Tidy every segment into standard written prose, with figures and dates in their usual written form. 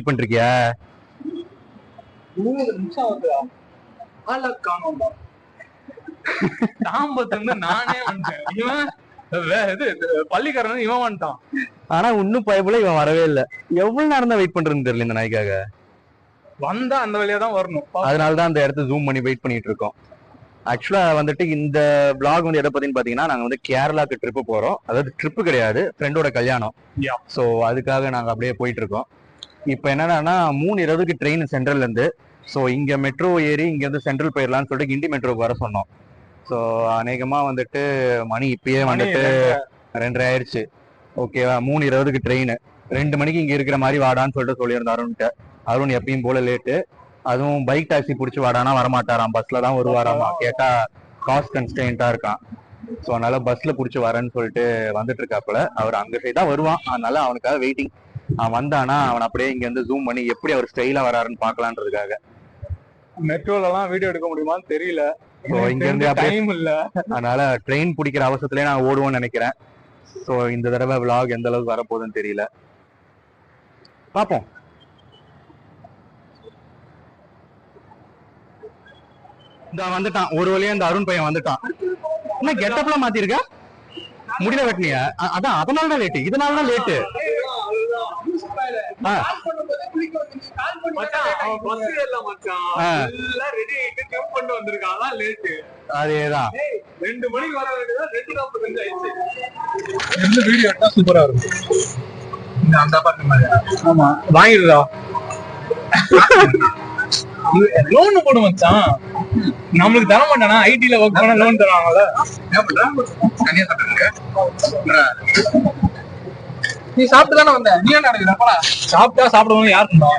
Wait பண்ணிருக்கியா? 3 நிமிஷம் ஆகுதா? ஆள காணோம்டா. தாம்பத்துல இருந்து நானே வந்துட்டேன். இவன் இது பள்ளிக்காரன் இவன் வந்துட்டான். ஆனா இன்னும் பயப்புல இவன் வரவே இல்ல. எவ்வளவு நேரம் தான் வெயிட் பண்றதுன்னு தெரியல இந்த நாய்க்காக. வந்தா அந்த வழியா தான் வரணும். அதனாலதான் அந்த இடத்த ஜூம் பண்ணி வெயிட் பண்ணிட்டு இருக்கோம். ஆக்சுவலா வந்துட்டு இந்த பிளாக் வந்து எதை பத்தின்னு பாத்தீங்கன்னா, நாங்க வந்து கேரளாக்கு ட்ரிப்பு போறோம். அதாவது ட்ரிப்பு கிடையாது, ஃப்ரெண்டோட கல்யாணம். சோ அதுக்காக நாங்க அப்படியே போயிட்டு இருக்கோம். இப்ப என்னன்னா 3:20க்கு ட்ரெயின் சென்ட்ரல்ல இருந்து. ஸோ இங்க மெட்ரோ ஏறி இங்க இருந்து சென்ட்ரல் போயிடலாம்னு சொல்லிட்டு கிண்டி மெட்ரோக்கு வர சொன்னோம். ஸோ அநேகமா வந்துட்டு மணி இப்பயே வந்துட்டு 2:30 ஆயிடுச்சு. ஓகேவா? 3:20க்கு ட்ரெயின். 2 மணிக்கு இங்க இருக்கிற மாதிரி வாடான்னு சொல்லிட்டு சொல்லியிருந்தோம் அருண்கிட்ட. அருண் எப்பயும் போல லேட்டு. அதுவும் பைக் டாக்ஸி பிடிச்சி வாடானா வரமாட்டாராம், பஸ்ல தான் வருவாராமா. கேட்டா காஸ்ட் கன்ஸ்டன்டா இருக்கான். ஸோ அதனால பஸ்ல பிடிச்சி வரேன்னு சொல்லிட்டு வந்துட்டு இருக்காப்புல. அவர் அங்க சைடு தான் வருவான், அதனால அவனுக்காக வெயிட்டிங். அவன் வந்தானா அவன் அப்படியே இங்க இருந்து ஜூம் பண்ணி எப்படி அவர் ஸ்டைலா வராருன்னு பாக்கலான்றதுக்காக. மெட்ரோல எல்லாம் வீடியோ எடுக்க முடியுமான்னு தெரியல. இங்க இருந்து டைம் இல்ல, அதனால ட்ரெயின் பிடிக்கிற அவசரத்திலே நான் ஓடுவோம்னு நினைக்கிறேன். சோ இந்த தடவை விளாக் எந்த அளவுக்கு வரப்போகுதுன்னு தெரியல, பாப்போம். இந்த வந்துட்டான் ஒரு வழியா, இந்த அருண் பையன் வந்துட்டான். என்ன கெட்டப்லாம் மாத்திருக்க? முடியல வெட்டினியா? அதான் அதனாலதான் லேட்டு, இதனாலதான் லேட்டு. அதேதான் 2 மணிக்கு வர வேண்டியதா 2:45 ஆயிடுச்சு. இந்த வீடியோ எடுத்தா சூப்பரா இருக்கும். இந்த அந்த பாட்டு மாதிரி. ஆமா வாங்கிடுடா. லோன் போடு மச்சான். நம்மளுக்கு தர மாட்டானா? ஐடில ஒர்க் பண்ணா லோன் தருவாங்கல்ல. தனியா சாப்பிடுங்க. நீ சாப்பிட்டு தானே வந்த, நீ என்ன நினைக்கிற? சாப்பிட்டா சாப்பிடுவோம் யார் இருந்தா?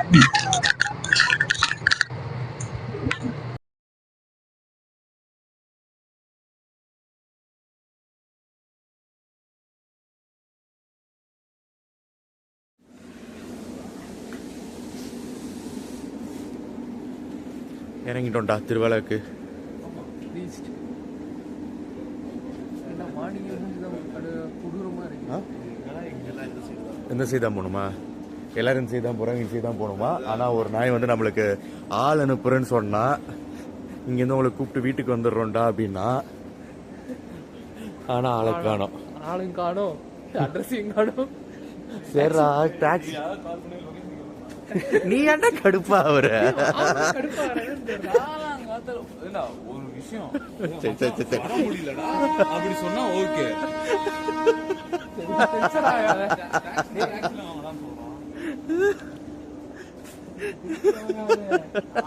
இறங்கிட்டோம்டா திருவிழாக்கு. இந்த சைதான் போகணுமா? எல்லாரும் இந்த சைதான் போறாங்க, இந்த சைதான் போகணுமா? ஆனா ஒரு நாய் வந்து நம்மளுக்கு ஆள் அனுப்புறேன்னு சொன்னா, இங்கேருந்து உங்களை கூப்பிட்டு வீட்டுக்கு வந்துடுறோம்டா அப்படின்னா, ஆனா ஆளை காணோம். ஆளும் காணோம், அட்ரஸையும் காணோம். சரிடா டாக்ஸி. நீ ஏன்டா கடுப்பா அவர? ஒரு விஷயம் வர முடியலடா அப்படி சொன்னா ஓகே.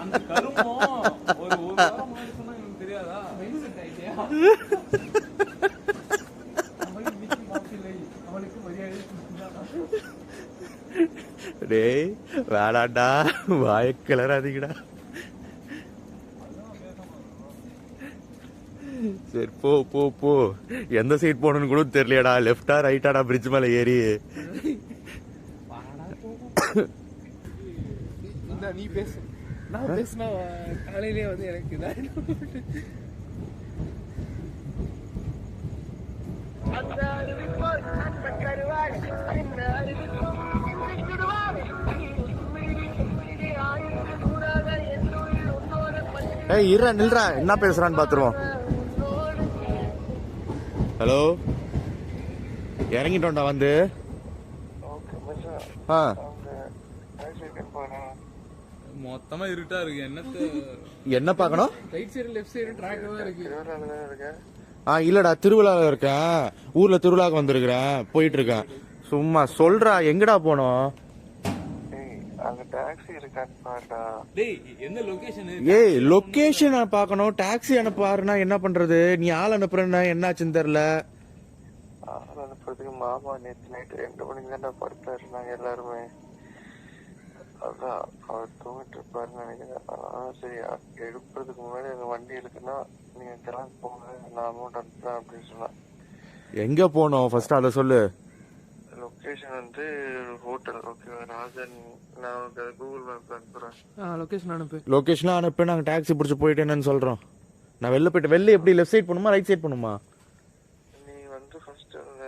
அந்த கருமம் ஒரு வாரம் முன்னாடி சொன்னா எனக்கு தெரியாதா? அவனுக்கு மரியாதை. டேய் வேடாண்டா, வாய கிளறாதீங்கடா. சரி போ போ போ. எந்த சைட் போகணும்னு கூட தெரியலடா. லெஃப்டா ரைட்டாடா பிரிட்ஜ் மேல ஏறி? நீ பேசு, நான் பேசினா காலையிலே வந்து எனக்கு ஏய் இருடா நில்றா, என்ன பேசுறான்னு பாத்துருவோம். ஹலோ, இறங்கிட்டோம்டா வந்து. மொத்தமா இருட்டா இருக்கு. என்ன பாக்கணும்? Right side left side track தான் இருக்கு. இல்லடா திருவிழால இருக்கேன், ஊர்ல திருவிழாக்கு வந்திருக்கிறேன், போயிட்டு இருக்கேன். சும்மா சொல்றா, எங்கடா போனோம்? ஏய் லொகேஷன் பாக்கணும், டாக்ஸி அனுப்பாருன்னா என்ன பண்றது? நீ ஆள் அனுப்புறன்னா என்னாச்சுன்னு தெரியல. ஆள் அனுப்புறதுக்கு மாமா நேற்று நைட்டு 2 மணிக்கு தானே படுத்தாரு. நாங்க எல்லாருமே அதான் அவர் தூங்கிட்டு இருப்பாருன்னு நினைக்கிறேன். அதனால சரி எழுப்புறதுக்கு முன்னாடி அந்த வண்டி இருக்குன்னா நீங்க கிளம்பி போங்க, நான் அமௌண்ட் அனுப்புறேன் அப்படின்னு சொன்னேன். எங்க போனோம் ஃபர்ஸ்ட் அதை சொல்லு. லொகேஷன் வந்து ஹோட்டல். ஓகேவா ராஜன், நான் கூகுள் மேப்ல அனுப்புறேன். லொகேஷன் அனுப்பு. லொகேஷன் அனுப்பி நாங்க டாக்ஸி பிடிச்சி போயிட்டேன்னு சொல்றோம். நான் வெளில போயிட்டு, வெளில எப்படி லெஃப்ட் சைட் போகணுமா ரைட் சைட் போகணுமா? நீ வந்து ஃபர்ஸ்ட் அந்த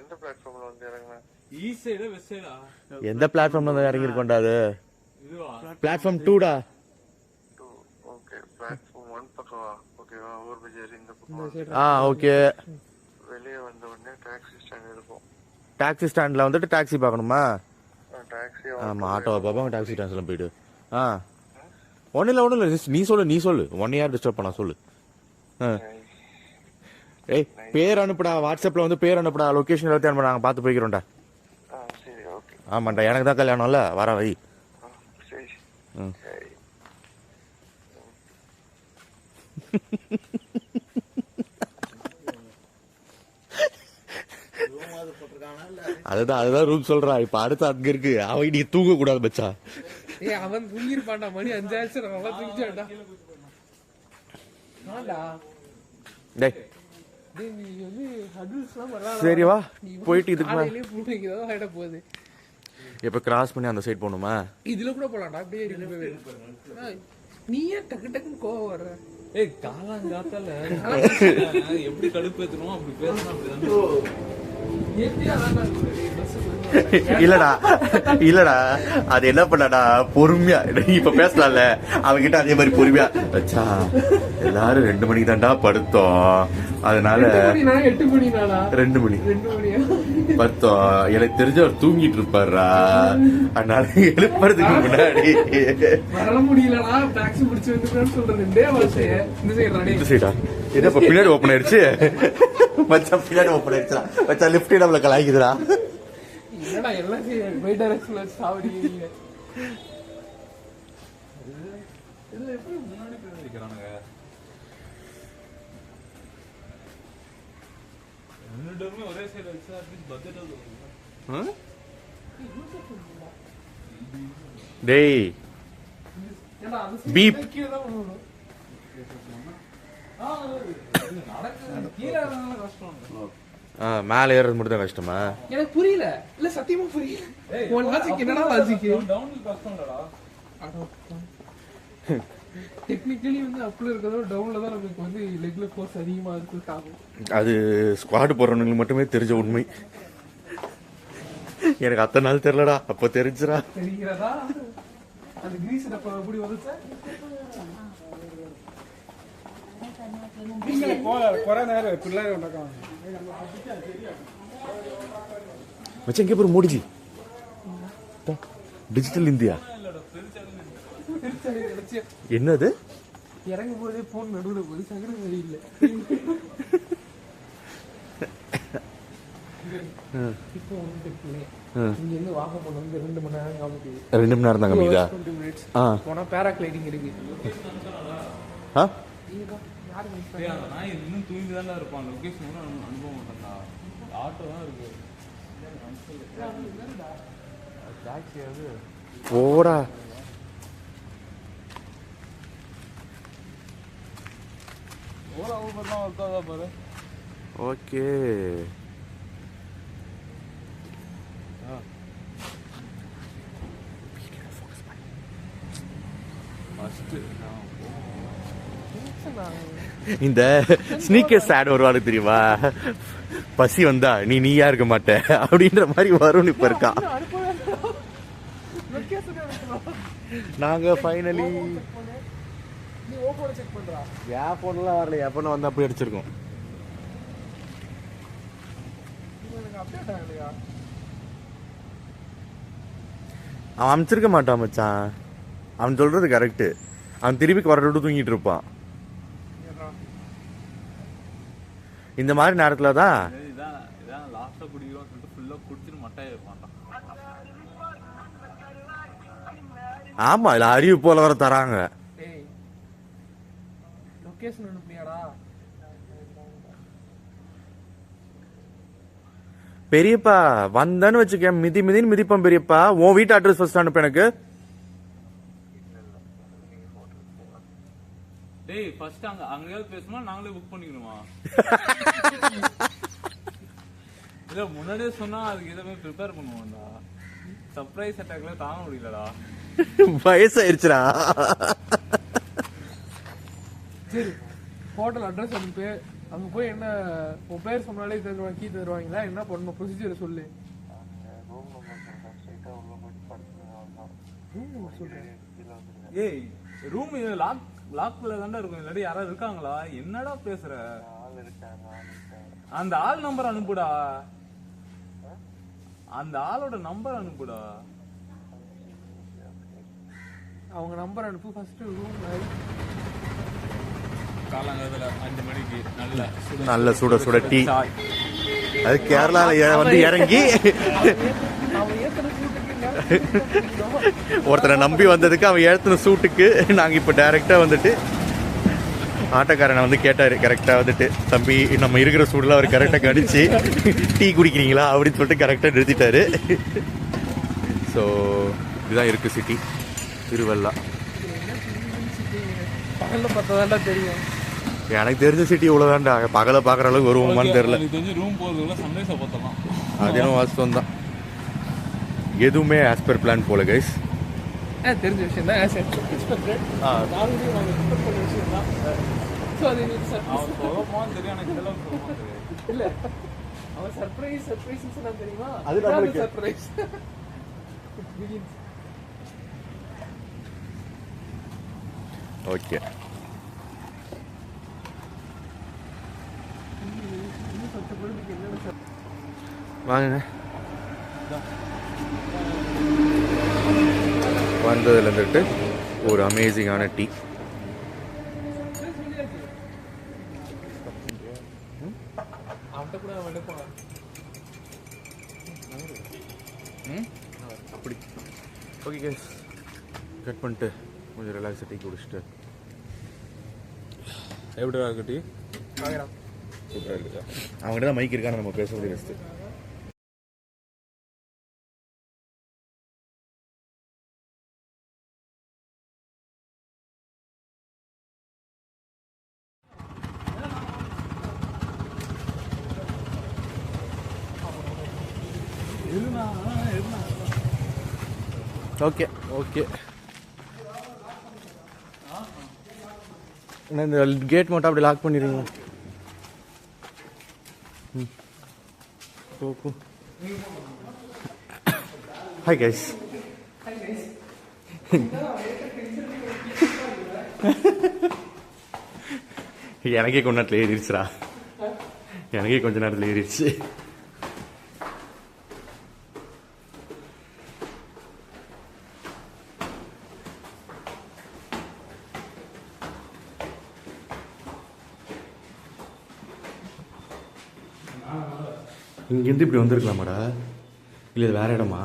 எந்த பிளாட்ஃபார்ம்ல வந்து இறங்குன? ஈஸ்ட் சைடா வெஸ்ட் சைடா? எந்த பிளாட்ஃபார்ம்ல இறங்கி இருக்கோம்டா அது? இதுவா? பிளாட்ஃபார்ம் 2டா. ஓகே பிளாட்ஃபார்ம் 1 பக்கவா? ஓகேவா? ஓவர் பஜார் இந்த பக்கம். ஓகே. வெளியே வந்த உடனே டாக்ஸி ஸ்டாண்ட் இருக்கும். டாக்ஸி ஸ்டாண்ட்ல வந்துட்டு டாக்ஸி பார்க்கணுமா? டாக்ஸி ஆமா, ஆட்டோவை பார்ப்போம், டாக்ஸி ஸ்டாண்ட்ல போயிடு. ஒன்றும் இல்லை நீ சொல்லு 1 இயர் டிஸ்டர்ப் பண்ண சொல்லு. ஏய் பேர் அனுப்புடா, வாட்ஸ்அப்ல வந்து பேர் அனுப்புடா, லொகேஷன் எல்லாத்தையும் அனுப்புடா, நாங்கள் பார்த்து போய்க்கிறோம்டா. சரி ஓகே. ஆமாண்டா, எனக்கு தான் கல்யாணம்ல, வர வை. சரி சரி. அதுதான் ரூம் சொல்றா. இப்ப அடுத்து அங்க இருக்கு, அவன் நீ தூங்க கூடாது பச்சா. ஏய் அவன் தூங்கிருப்பான்டா, மணி 5 ஆச்சு, நல்லா தூங்கிட்டான்டா. டேய் டேய் நீ வந்து ஹடில்ஸ்லாம் வரலாம். சரி வா போயிட்டு இதுக்கு காலையிலே புடிங்க ஏதோ ஆயிட போகுது. இப்ப கிராஸ் பண்ணி அந்த சைடு போணுமா? இதுல கூட போலாம்டா, அப்படியே இருக்கு. நீ ஏன் டக்கு டக்குன்னு கோவம் வர்ற? ஏய் காலாங்காத்தால எப்படி கடுப்பேத்தணும் அப்படி பேசணும் அப்படிதான். இல்லடா அது என்ன பண்ணடா பொறுமையா இப்ப பேசலாம்ல அவகிட்ட, அதே மாதிரி பொறுமையா வச்சா எல்லாரும் 2 மணிக்கு தான்டா படுத்தோம், அதனால 8 மணினாடா 2 மணி படுத்தோம். எனக்கு தெரிஞ்ச அவர் தூங்கிட்டு இருப்பாருடா, அதனால எழுப்புறதுக்கு முன்னாடி வர முடியலடா, டாக்ஸி பிடிச்சு வந்துட்டேன்னு சொல்றது. இந்த சைடா என்ன இப்ப பின்னாடி ஓப்பன் ஆயிடுச்சு மச்சான், பின்னாடி ஓப்பன் ஆயிடுச்சுடா மச்சான், லிஃப்ட் நம்மள கலாய்க்குதுடா. என்னடா எல்லாம் பை டைரக்ஷன்ல சாவடிக்கிறீங்க. இதுல எப்படி முன்னாடி போய் நிக்கிறானுங்க? 2 டோருமே ஒரே சைடு வச்சா அட்லீஸ்ட் பட்ஜெட் ஆகும். டேய் ஏன்டா அது பீப் கீழ தான் போகணும். நடக்குது கீழ இறங்கலாம் கஷ்டம். மேல ஏறது மட்டும் தான் கஷ்டமா? எனக்கு புரியல, இல்ல சத்தியமா புரியல. உன் லாஜிக் என்னடா லாஜிக்? டவுன்ல கஷ்டம்டா. டெக்னிக்கலி வந்து அப்ல இருக்கறதோ டவுன்ல தான் நமக்கு வந்து லெக்ல ஃபோர்ஸ் அதிகமா இருக்கு காரணம். அது ஸ்குவாட் போறவங்களுக்கு மட்டுமே தெரிஞ்ச உண்மை. எனக்கு அத்தனை நாள் தெரியலடா, அப்ப தெரிஞ்சுடா. தெரிகிறதா? அந்த கிரீஸ் டப்பா எப்படி வந்துச்சு? நீங்க போற நேரம் பிள்ளை உண்டக்காம். மச்சான் இங்க போற மோடிஜி டிஜிட்டல் இந்தியா என்னது? இறங்கும் போதே போன் நடுவுல போய் சகடு சரியில்லை. இப்போ வந்து இங்க இருந்து வாங்க போன வந்து 2 மணி நேரம் காமிக்குது. 2 மணி நேரம் தான் காமிக்குதா? 20 minutes. ஆ போனா பேராகிளைடிங் இருக்கு. ஆ யாரு ஏய் அந்த நாய் இன்னும் தூங்கி தான் இருப்பான். லொகேஷன் கூட அனுப்ப மாட்டான்டா. ஆட்டோ தான் இருக்கு. டாக்ஸி அது போடா. ஓலா ஊபர்லாம் வர்க்காதா பாரு. ஓகே ஃபர்ஸ்ட் இந்த ஸ்னீக்கர்ஸ் ஆட் வருவானு தெரியுமா? பசி வந்தா நீயா இருக்க மாட்ட அப்படின்ற மாதிரி வரும். இப்ப இருக்கா நாங்க ஃபைனலி நீ ஓபோல செக் பண்றா. என் போன்லாம் வரல, என் போன் வந்து அப்படி அடிச்சிருக்கோம். எனக்கு அப்டேட் ஆகலையா? அவன் அமைச்சிருக்க மாட்டான் மச்சான், அவன் சொல்றது கரெக்ட். அவன் திருப்பி வர விட்டு தூங்கிட்டு இருப்பான். இந்த மாதிரி நேரத்துல தான் இதான் லாஸ்டா குடிக்கிறோம் சொல்லிட்டு ஃபுல்லா குடிச்சிட்டு மட்டாய் இருப்பான்டா. ஆமா இல்ல அறிவு போல வர தராங்க. டேய் லொகேஷன் அனுப்புனியாடா? பெரியப்பா வந்தேன்னு வச்சுக்க மிதின்னு மிதிப்பான் பெரியப்பா. உன் வீட்டு அட்ரஸ் ஃபர்ஸ்ட் அனுப்பு எனக்கு. டேய் ஃபர்ஸ்ட் அங்கயாவது பேசுமா நாங்களே புக் பண்ணிக்கணுமா? இல்ல முன்னாடியே சொன்னா அதுக்கு எதுவுமே ப்ரிப்பேர் பண்ணுவோம்டா. சர்ப்ரைஸ் அட்டாக்ல தாங்க முடியலடா. வயசாயிருச்சுடா. சரி ஹோட்டல் அட்ரஸ் அனுப்பு. அங்க போய் என்ன உன் பேர் சொன்னாலே தருவாங்க, கீ தருவாங்களா? என்ன பண்ணணும் ப்ரொசீஜர் சொல்லு. ஏய் ரூம் லாக்ல தான்டா இருக்கும், இல்லாட்டி யாராவது இருக்காங்களா? என்னடா பேசுற? ஆள் இருக்காங்க. அந்த ஆள் நம்பர் அனுப்புடா, அந்த ஆளோட நம்பர் அனுப்புடா. அவங்க நம்பர் அனுப்பு ஃபர்ஸ்ட். ரூம் காலங்காலத்துல 5 மணிக்கு நல்ல சுட சுட டீ. அது கேரளால வந்து இறங்கி ஒருத்தரை நம்பி வந்ததுக்கு அவன் ஏத்துன சூட்டுக்கு நாங்க இப்ப டைரக்டா வந்துட்டு ஆட்டோக்காரனை வந்து கேட்டாரு. கரெக்டா வந்துட்டு தம்பி நம்ம இருக்கிற சூடுல அவர் கரெக்டா கடிச்சு டீ குடிக்கிறீங்களா அப்படின்னு சொல்லிட்டு கரெக்டா நிறுத்திட்டாரு. ஸோ இதுதான் இருக்கு சிட்டி திருவள்ளா. பகல்ல பார்த்ததாண்டா தெரியும். எனக்கு தெரிஞ்ச சிட்டி இவ்வளவுதான்டா. பகல பாக்குற அளவுக்கு வருவோமான்னு தெரியல. ரூம் போறதுக்குள்ள சன்ரைஸை பார்த்தலாம். அது என்ன வாஸ்தவம் தான். எதுவுமே ஆஸ் பர் பிளான் போல கைஸ். தெரிஞ்ச விஷயம் தான். எக்ஸ்பெக்டட். நாளைக்கு நாங்க எக்ஸ்பெக்ட் பண்ண விஷயம் தான். சோ அது நீங்க அவன் சொல்லமான்னு தெரியும், எனக்கு இதெல்லாம் சொல்லமான்னு தெரியும். இல்ல அவன் சர்ப்ரைஸ் சொன்னா தெரியுமா? அது நம்மளுக்கு சர்ப்ரைஸ். ஓகே வாங்க. வந்ததுல இருந்துட்டு ஒரு அமேசிங்கான டீ. அவன்கிட்ட கூட அவன் எடுப்பான். அப்படி ஓகே கைஸ், கட் பண்ணிட்டு கொஞ்சம் ரிலாக்ஸ் டீ குடிச்சிட்டு. எப்படிடா இருக்கு டீ? சூப்பராக இருக்குதா? அவங்ககிட்ட தான் மைக் இருக்கான்னு நம்ம பேசுறது பெஸ்ட்டு. Okay okay. என்ன இந்த கேட் மட்டும் அப்படி லாக் பண்ணிடுறீங்க? Hi guys. எனக்கே கொஞ்ச நேரத்தில் ஏறிடுச்சுடா. எனக்கே கொஞ்ச நேரத்தில் ஏறிடுச்சு. இங்கேருந்து இப்படி வந்திருக்கலாமாடா? இல்லை இது வேற இடமா?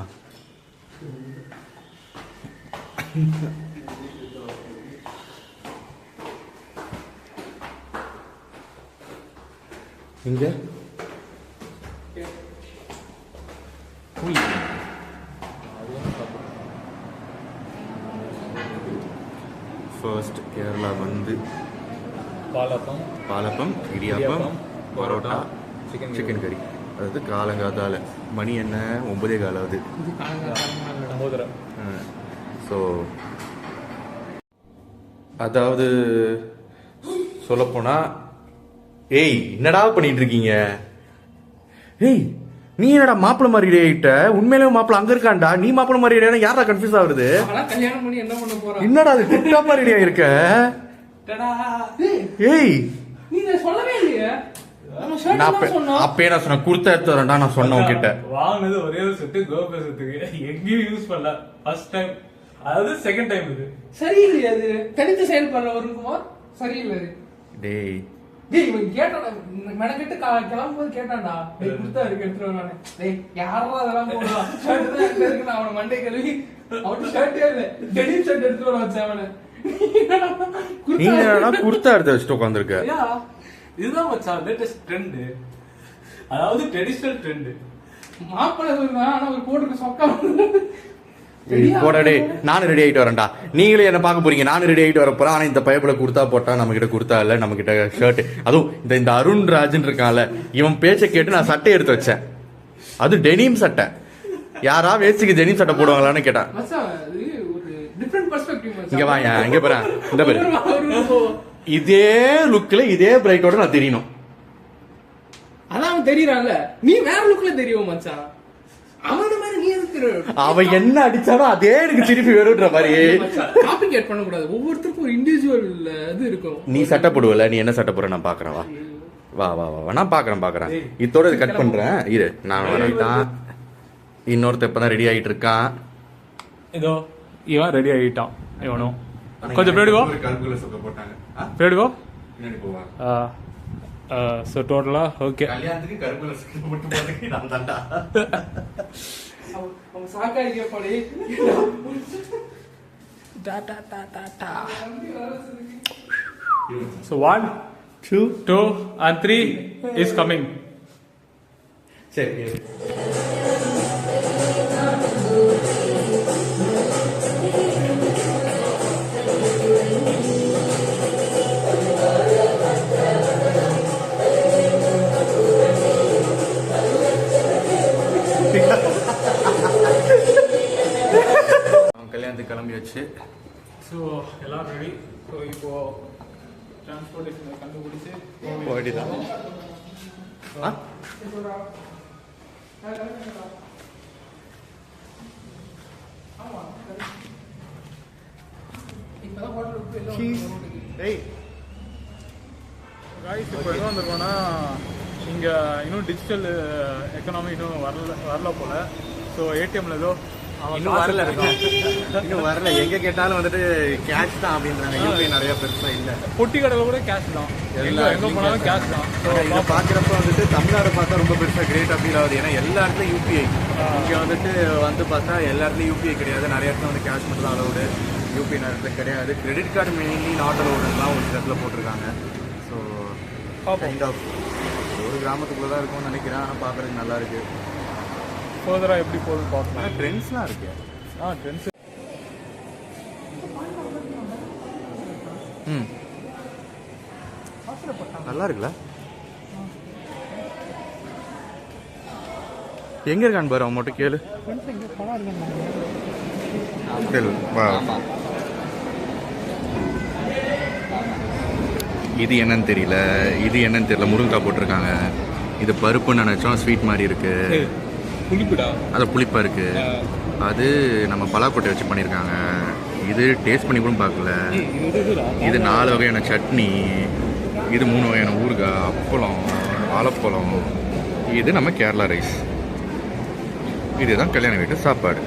இங்க ஃபர்ஸ்ட் கேரளா வந்து பாலப்பம், இடியாப்பம், பரோட்டா, சிக்கன் கறி. அதாவது காலங்காத்தால மணி என்ன 9:15 ஆகுது. ஸோ அதாவது சொல்லப்போனா, ஏய் என்னடா பண்ணிட்டு இருக்கீங்க? ஏய் நீ என்னடா மாப்பிள்ள மாதிரி ரெடி ஆயிட்ட? உண்மையிலேயே மாப்பிள்ள அங்க இருக்கான்டா, நீ மாப்பிள்ள மாதிரி ரெடி ஆனா யாரா கன்ஃபியூஸ் ஆகுது? கல்யாணம் பண்ணி என்ன பண்ண போறான்? என்னடா அது டிப்டாப்பா ரெடி ஆயிருக்க? ஏய் நீ சொல்லவே இல்லையே. அப்பயே நான் சொன்ன குர்த்தா எடுத்து வரேன்டா நான் சொன்னேன் உன்கிட்ட. வாங்கினது ஒரே ஒரு செட்டு கோபேசத்துக்கு, எங்கேயும் யூஸ் பண்ணல. ஃபர்ஸ்ட் டைம், அதாவது செகண்ட் டைம் இது. சரியில்லை, அது தனித்து செயல்படுற வருங்குமார் சரியில்லை. டேய் இவன் கேட்டான், மெனக்கிட்டு கிளம்பும்போது கேட்டான்டா, டேய் குர்த்தா இருக்கு எடுத்துட்டு வரானே. டேய் யாரா அதெல்லாம் போடுவா? ஷர்ட் தான் எங்க இருக்கு? அவனை மண்டை கழுவி அவன் ஷர்ட்டே இல்லை, டெனிம் ஷர்ட் எடுத்துட்டு வர வச்சேன் அவனை. நீ என்னடா குர்த்தா எடுத்து வச்சுட்டு உட்காந்துருக்க? இதுதான் மச்சான் லேட்டஸ்ட் ட்ரெண்ட், அதாவது ட்ரெடிஷனல் ட்ரெண்ட். மாப்பிள்ளை சொல்றான், ஆனா அவர் போட்டுருக்க சொக்கா போடா. நானும் ரெடி ஆயிட்டு வரேன்டா. நீங்களே என்ன பார்க்க போறீங்க, நானும் ரெடி ஆயிட்டு வர போறேன். ஆனா இந்த பைப்புல குர்த்தா போட்டா நம்ம கிட்ட குர்த்தா இல்ல, நம்ம கிட்ட ஷர்ட். அதுவும் இந்த அருண் ராஜன் இருக்கான்ல, இவன் பேச்சை கேட்டு நான் சட்டை எடுத்து வச்சேன். அது டெனிம் சட்டை. யாரா வேஸ்டுக்கு டெனிம் சட்டை போடுவாங்களான்னு கேட்டான். இங்க வாயா, இங்க பாரு, இந்த பாரு, இதே லுக்ல இதே பிரைட்டோட நான் தெரியணும். அதான் அவன் தெரியறான்ல, நீ வேற லுக்ல தெரியும் மச்சான். அவன மாதிரி நீ எதுக்கு அவன் என்ன அடிச்சாலும் அதே எனக்கு திருப்பி வருன்ற மாதிரி. காப்பி கேட் பண்ண கூடாது, ஒவ்வொருத்தருக்கும் ஒரு இண்டிவிஜுவல் இது இருக்கும். நீ சட்டை போடுவல, நீ என்ன சட்டை போடுற நான் பாக்குறேன். வா வா வா வா நான் பாக்குறேன். இதோட இது கட் பண்றேன் இரு, நான் வரட்டான். இன்னொருத்த இப்பதான் ரெடி ஆகிட்டு இருக்கான். இதோ இவன் ரெடி ஆகிட்டான். இவனும் கொஞ்சம் பின்னாடிவோ பின்னாடிவோ. ஸோ டோட்டலா ஓகே. கல்யாணத்துக்கு கருப்பு மட்டும் போட்டு நான் தான்டா. அவங்க சாக்காய் கேட்பாடி. So 1, 2 and 3 is coming. சரி கல்யாணத்துக்கு கிளம்பியாச்சு. ஸோ எல்லாம் ரெடி. ஸோ இப்போ டிரான்ஸ்போர்ட்டேஷனை கண்டுபிடிச்சு போயிட்டுதான். காய்ஸ் இப்போ எதுவும் வந்திருக்கோன்னா இங்கே இன்னும் டிஜிட்டல் எக்கனாமி இன்னும் வரல போல. ஸோ ஏடிஎம்ல ஏதோ இன்னும் வரல இன்னும் வரல. எங்க கேட்டாலும் வந்துட்டு கேஷ் தான் அப்படின்றாங்க. யூபிஐ நிறைய பெருசா இல்ல. பொட்டி கடையில் கூட கேஷ் தான், எங்க போனாலும் கேஷ் தான். ஸோ இதை பாக்குறப்ப வந்துட்டு தமிழ்நாடு பார்த்தா ரொம்ப பெருசா கிரேட் ஃபீல் ஆகுது. ஏன்னா எல்லா இடத்துலயும் யூபிஐ. இங்க வந்து பார்த்தா எல்லா இடத்துலயும் யூபிஐ கிடையாது. நிறைய இடத்துல வந்து கேஷ் மட்டும் தான் அலவுடு, யூபிஐ நிறைய இடத்துல கிடையாது. கிரெடிட் கார்டு மெயின்லி நாட் அலவுடுலாம் ஒரு இடத்துல போட்டிருக்காங்க. ஸோ கைண்ட் ஆஃப் ஒரு கிராமத்துக்குள்ள தான் இருக்கும்னு நினைக்கிறேன். ஆனால் பார்க்கறதுக்கு நல்லா இருக்கு. ஃபர்தராக எப்படி போகுதுன்னு பார்க்கலாம். ட்ரெண்ட்ஸ்லாம் இருக்கு. ட்ரெண்ட்ஸ் நல்லா இருக்குல்ல. எங்க இருக்கான்னு பாரு, அவன் மட்டும் கேளு. இது என்னன்னு தெரியல, முருங்கைக்காய் போட்டிருக்காங்க. இது பருப்புன்னு நினைச்சோம், ஸ்வீட் மாதிரி இருக்கு. புளிப்புடா, அது புளிப்பா இருக்கு. அது நம்ம பலாக்கொட்டை வச்சு பண்ணியிருக்காங்க. இது டேஸ்ட் பண்ணி கூட பார்க்கல. இது 4 வகையான சட்னி, இது 3 வகையான ஊறுகாய், அப்பளம், வாழைப்பழம். இது நம்ம கேரளா ரைஸ். இதுதான் கல்யாண வீட்டு சாப்பாடு.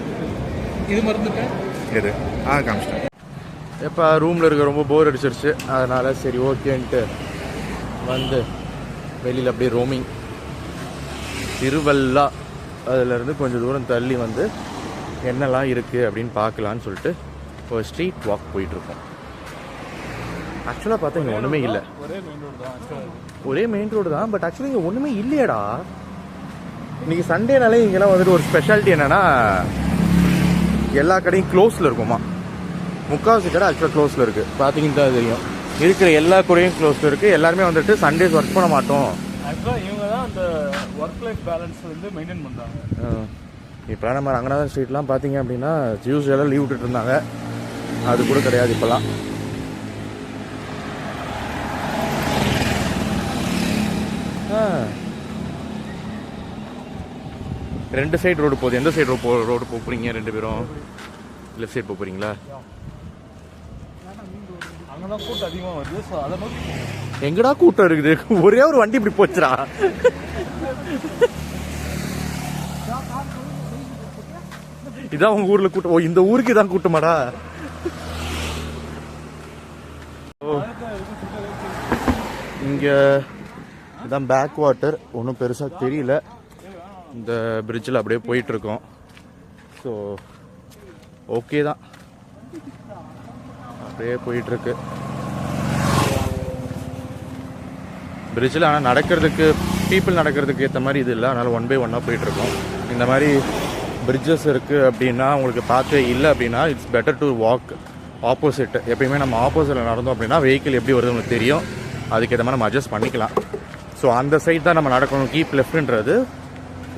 இது மறந்துட்டேன். எது காமிச்சிட்டேன். எப்போ ரூமில் இருக்க ரொம்ப போர் அடிச்சிருச்சு. அதனால் சரி ஓகேன்ட்டு வந்து வெளியில் அப்படியே ரோமிங். திருவல்லா அதிலேருந்து கொஞ்சம் தூரம் தள்ளி வந்து என்னெல்லாம் இருக்குது அப்படின்னு பார்க்கலான்னு சொல்லிட்டு ஒரு ஸ்ட்ரீட் வாக் போயிட்டுருக்கோம். ஆக்சுவலாக பார்த்தா இங்கே ஒன்றுமே இல்லை. ஒரே மெயின் ரோடு தான். பட் ஆக்சுவலி இங்கே ஒன்றுமே இல்லையாடா. இன்றைக்கி சண்டேனாலே இங்கெல்லாம் வந்துட்டு ஒரு ஸ்பெஷாலிட்டி என்னென்னா எல்லா கடையும் க்ளோஸில் இருக்குமா. முக்கால்வாசி கடை ஆக்சுவலாக க்ளோஸில் இருக்குது. பார்த்தீங்கன்னு தான் தெரியும். இருக்கிற எல்லா கடையும் க்ளோஸில் இருக்குது. எல்லாருமே வந்துட்டு சண்டேஸ் ஒர்க் பண்ண மாட்டோம். ஆக்சுவலாக இவங்க தான் அந்த ஒர்க் லைஃப் பேலன்ஸ் வந்து மெயின்டைன் பண்ணுறாங்க. இப்போலாம் நம்ம ரங்கநாதன் ஸ்ட்ரீட்லாம் பார்த்தீங்க அப்படின்னா டியூஸ்டேலாம் லீவ் விட்டுட்டு இருந்தாங்க. அது கூட கிடையாது இப்போலாம். ரெண்டு சைடு ரோடு போகுது. எந்த சைடு ரோடு போகிறீங்க ரெண்டு பேரும்? லெஃப்ட் சைடு போகிறீங்களா? அங்கதான் கூட்டம் அதிகமாக வருது. ஸோ அதை நோக்கி எங்கடா கூட்டம் இருக்குது? ஒரே ஒரு வண்டி இப்படி போச்சுடா. இதான் உங்க ஊர்ல கூட்டம்? ஓ, இந்த ஊருக்கு இதான் கூட்டமாடா? இங்க இதான் பேக் வாட்டர். ஒன்றும் பெருசாக தெரியல. இந்த பிரிட்ஜில் அப்படியே போயிட்டு இருக்கோம். ஸோ ஓகே தான், அப்படியே போயிட்டுருக்கு பிரிட்ஜில். ஆனால் நடக்கிறதுக்கு பீப்புள் நடக்கிறதுக்கு ஏற்ற மாதிரி இது இல்லை. அதனால் 1 by 1 போயிட்டுருக்கோம். இந்த மாதிரி பிரிட்ஜஸ் இருக்குது அப்படின்னா உங்களுக்கு பார்த்து இல்லை அப்படின்னா it's better to walk opposite. எப்பயுமே நம்ம ஆப்போசிட்டில் நடந்தோம் அப்படின்னா வெஹிக்கிள் எப்படி வருது உங்களுக்கு தெரியும். அதுக்கேற்ற மாதிரி நம்ம அட்ஜஸ்ட் பண்ணிக்கலாம். ஸோ அந்த சைட் தான் நம்ம நடக்கணும். கீப் லெஃப்ட்ன்றது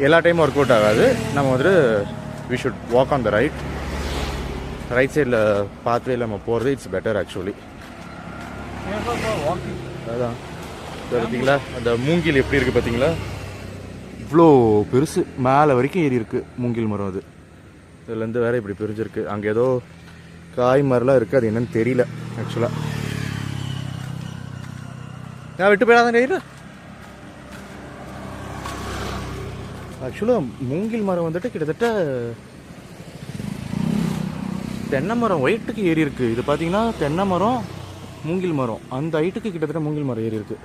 எல்லா டைமும் ஒர்க் அவுட் ஆகாது. நம்ம வந்துட்டு we should walk on the right சைடில் பாத்வேல நம்ம போகிறது இட்ஸ் பெட்டர் ஆக்சுவலி. அதான் பார்த்தீங்களா அந்த மூங்கில் எப்படி இருக்குது பார்த்தீங்களா? இவ்வளோ பெருசு மேலே வரைக்கும் ஏறி இருக்குது மூங்கில் மரம். அது இதுலேருந்து வேற இப்படி பிரிஞ்சிருக்கு. அங்கே ஏதோ காய் மாதிரிலாம் இருக்குது, அது என்னன்னு தெரியல ஆக்சுவலாக. நான் விட்டு போயிடாதான் கையில். ஆக்சுவலாக மூங்கில் மரம் வந்துட்டு கிட்டத்தட்ட தென்னை மரம் ஒயிட்டுக்கு ஏறி இருக்கு. இது பார்த்தீங்கன்னா தென்னை மரம் மூங்கில் மரம் அந்த ஹைட்டுக்கு கிட்டத்தட்ட மூங்கில் மரம் ஏறி இருக்கு.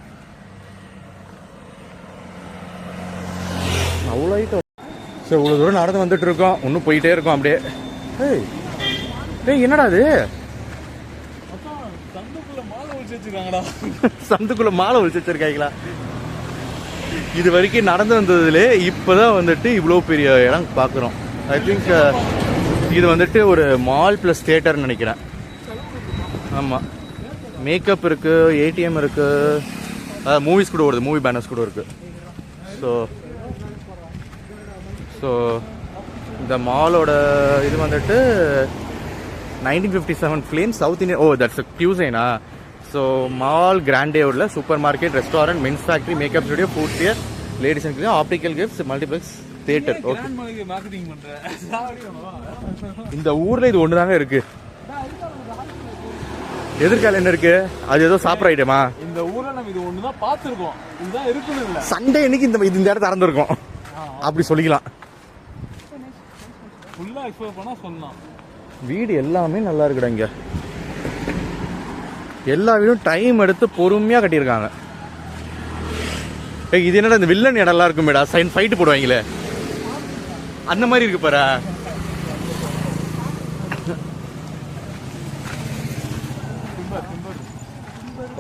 அவ்வளோ ஹைட்டு. ஸோ இவ்வளோ தூரம் நடந்து வந்துட்டு இருக்கோம், இன்னும் போயிட்டே இருக்கோம் அப்படியே. ஏய் ஏய் என்னடா அது? சந்துக்குள்ள மாலை ஒழிச்சு வச்சிருக்காங்களா? இது வரைக்கும் நடந்து வந்ததுல இப்போதான் வந்துட்டு இவ்வளோ பெரிய இடம் பார்க்குறோம். ஐ திங்க் இது வந்துட்டு ஒரு மால் ப்ளஸ் தியேட்டர்னு நினைக்கிறேன். ஆமாம், மேக்கப் இருக்கு, ஏடிஎம் இருக்கு, மூவிஸ் கூட வருது, மூவி பேனர்ஸ் கூட இருக்கு. ஸோ இந்த மாலோட இது வந்துட்டு 1957 ஃபிலிம் சவுத் இந்தியன். ஓ தட்ஸ் கியூசைனா. ஸோ மால் கிராண்டேவுட்ல super market, restaurant, men's factory, makeup studio, food தியர், ladies and optical gifts, multiplex theatre. Okay, இந்த ஊர்ல இது ஒன்று தாங்க இருக்கு. எதிர்கால என்ன இருக்கு? அது ஏதோ சாப்பிட்ற ஐட்டமா? இந்த ஊர்ல நம்ம இது ஒன்று தான் பார்த்துருக்கோம், இதுதான் இருக்குன்னு இல்லை. சண்டே இன்னைக்கு இந்த இடம் திறந்துருக்கோம் அப்படி சொல்லிக்கலாம். ஃபுல்லாக எக்ஸ்ப்ளோர் பண்ணால் சொல்லலாம். வீடு எல்லாமே நல்லா இருக்குடா. இங்கே எல்லா வீடும் டைம் எடுத்து பொறுமையாக கட்டியிருக்காங்க. இது என்னடா இந்த வில்லன் இடம்லாம் இருக்குமேடா, சைன் ஃபைட்டு போடுவாங்களே அந்த மாதிரி இருக்கு பாரு.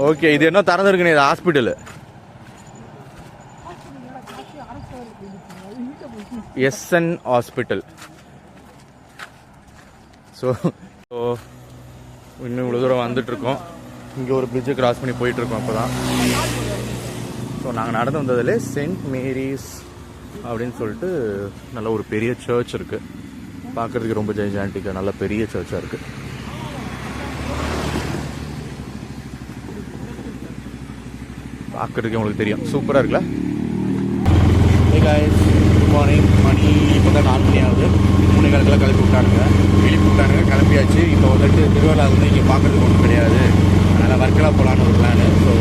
ஓகே, இது என்ன திறந்துருக்குன்னு? இது ஹாஸ்பிட்டலு. SN hospital. ஸோ இன்னும் இவ்வளோ தூரம் வந்துட்டு இருக்கோம். இங்கே ஒரு பிரிட்ஜை கிராஸ் பண்ணி போயிட்டு இருக்கோம் அப்போ தான். ஸோ நாங்கள் நடந்து வந்ததில் செயின்ட் மேரிஸ் அப்படின்னு சொல்லிட்டு நல்ல ஒரு பெரிய சர்ச் இருக்குது. பார்க்குறதுக்கு ரொம்ப ஜெய்ஜான்டிக்காக நல்ல பெரிய சர்ச்சாக இருக்குது. பார்க்குறதுக்கு உங்களுக்கு தெரியும், சூப்பராக இருக்குல்ல? Hey guys, good morning. மணி இப்போ தான் 4 மணி ஆகுது. 3 காலத்தில் கிளப்பி விட்டானுங்க, கிளம்பியாச்சு. இப்போ வந்துட்டு திருவள்ளா வந்து இங்கே பார்க்குறதுக்கு ஒன்றும் கிடையாது, அதனால் வர்க்கலா போகலான்னு ஒரு பிளானு. ஸோ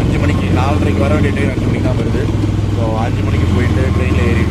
5 மணிக்கு 4:30 வர வேண்டிய ட்ரெயின் 5 மணிக்கு தான் வருது. ஸோ 5 மணிக்கு போயிட்டு ட்ரெயினில் ஏறி